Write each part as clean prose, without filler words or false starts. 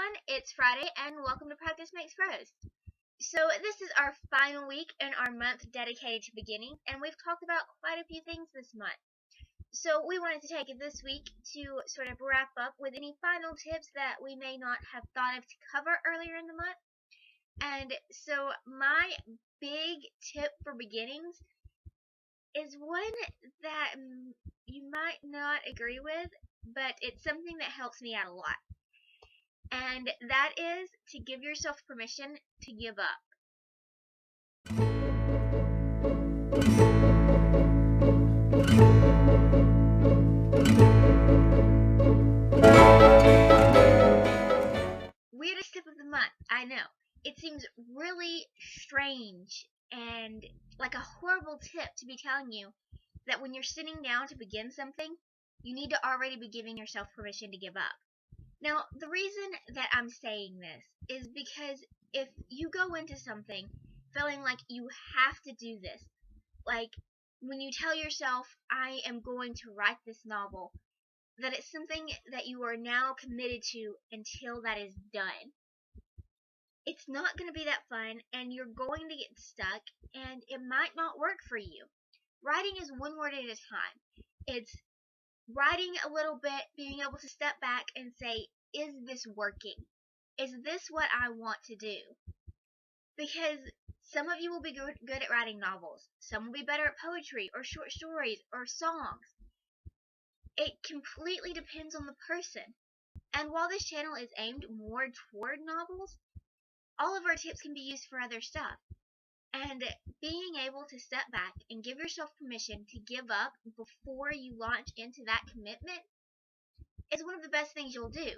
everyone, it's Friday and welcome to Practice Makes Pros. So this is our final week in our month dedicated to beginning, and we've talked about quite a few things this month. So we wanted to take it this week to sort of wrap up with any final tips that we may not have thought of to cover earlier in the month. And so my big tip for beginnings is one that you might not agree with, but it's something that helps me out a lot. And that is to give yourself permission to give up. Weirdest tip of the month, I know. It seems really strange and like a horrible tip to be telling you that when you're sitting down to begin something, you need to already be giving yourself permission to give up. Now, the reason that I'm saying this is because if you go into something feeling like you have to do this, like when you tell yourself, I am going to write this novel, that it's something that you are now committed to until that is done. It's not going to be that fun, and you're going to get stuck, and it might not work for you. Writing is one word at a time. It's writing a little bit, being able to step back and say, is this working? Is this what I want to do? Because some of you will be good at writing novels. Some will be better at poetry or short stories or songs. It completely depends on the person. And while this channel is aimed more toward novels, all of our tips can be used for other stuff. And being able to step back and give yourself permission to give up before you launch into that commitment is one of the best things you'll do.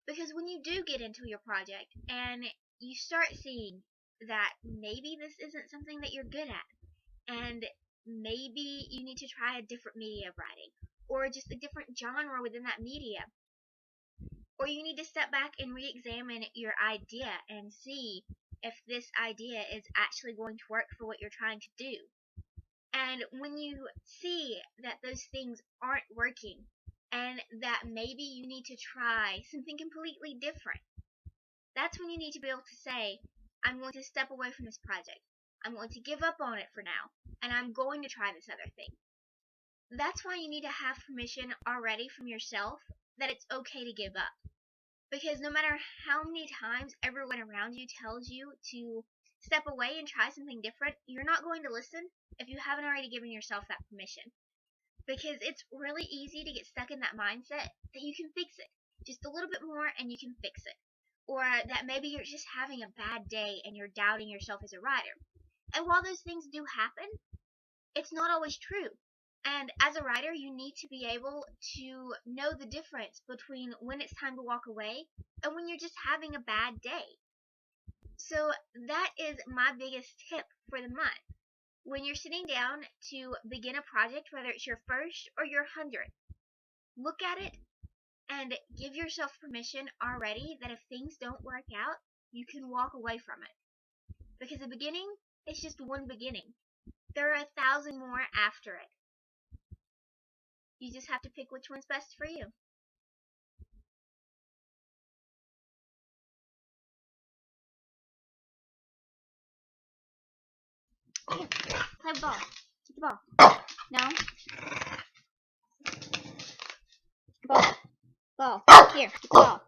Because when you do get into your project and you start seeing that maybe this isn't something that you're good at, and maybe you need to try a different media of writing, or just a different genre within that media, or you need to step back and re-examine your idea and see if this idea is actually going to work for what you're trying to do. And when you see that those things aren't working, and that maybe you need to try something completely different, that's when you need to be able to say, I'm going to step away from this project. I'm going to give up on it for now, and I'm going to try this other thing. That's why you need to have permission already from yourself that it's okay to give up. Because no matter how many times everyone around you tells you to step away and try something different, you're not going to listen if you haven't already given yourself that permission. Because it's really easy to get stuck in that mindset that you can fix it. Just a little bit more and you can fix it. Or that maybe you're just having a bad day and you're doubting yourself as a writer. And while those things do happen, it's not always true. And as a writer, you need to be able to know the difference between when it's time to walk away and when you're just having a bad day. So that is my biggest tip for the month. When you're sitting down to begin a project, whether it's your first or your 100th, look at it and give yourself permission already that if things don't work out, you can walk away from it. Because the beginning is just one beginning. There are 1,000 more after it. You just have to pick which one's best for you. Here, play the ball. Get the ball. No. Ball. Ball. Here, get the ball.